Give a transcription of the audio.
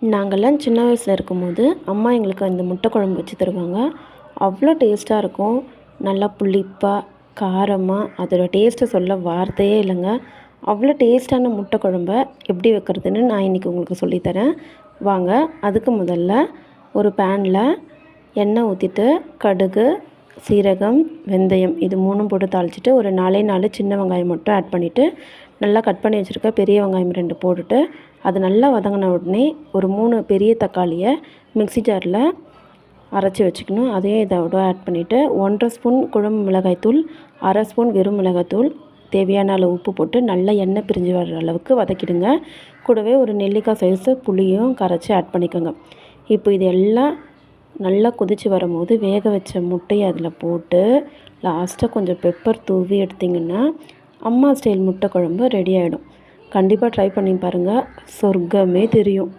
நாங்கள்லாம் சின்ன வயசில் இருக்கும்போது அம்மா எங்களுக்கு அந்த முட்டை குழம்பு வச்சு தருவாங்க. அவ்வளோ டேஸ்ட்டாக இருக்கும். நல்லா புளிப்பாக, காரமாக அதோட டேஸ்ட்டை சொல்ல வார்த்தையே இல்லைங்க. அவ்வளோ டேஸ்ட்டான முட்டை குழம்ப எப்படி வைக்கிறதுன்னு நான் இன்றைக்கி உங்களுக்கு சொல்லித்தரேன். வாங்க. அதுக்கு முதல்ல ஒரு பேனில் எண்ணெய் ஊற்றிட்டு கடுகு, சீரகம், வெந்தயம் இது 3ம் போட்டு தாளிச்சிட்டு ஒரு 4 சின்ன வெங்காயம் மட்டும் ஆட் பண்ணிவிட்டு நல்லா கட் பண்ணி வச்சுருக்க பெரிய வெங்காயம் 2 போட்டுட்டு அது நல்லா வதங்கின உடனே ஒரு 3 பெரிய தக்காளியை மிக்ஸி ஜாரில் அரைச்சி வச்சுக்கணும். அதையும் இதோட ஆட் பண்ணிவிட்டு 1½ ஸ்பூன் குழம்பு மிளகாய்த்தூள், 1/2 ஸ்பூன் வெறும் மிளகாய்த்தூள், தேவையான அளவு உப்பு போட்டு நல்லா எண்ணெய் பிரிஞ்சு வர்ற அளவுக்கு வதக்கிடுங்க. கூடவே ஒரு நெல்லிக்காய் சைஸு புளியும் கரைச்சி ஆட் பண்ணிக்கோங்க. இப்போ இது எல்லாம் நல்லா கொதித்து வரும்போது வேக வச்ச முட்டையை அதில் போட்டு லாஸ்ட்டாக கொஞ்சம் பெப்பர் தூவி எடுத்திங்கன்னா அம்மா ஸ்டைல் முட்டை குழம்பு ரெடி ஆகிடும். கண்டிப்பாக ட்ரை பண்ணி பாருங்கள். சொர்க்கமே தெரியும்.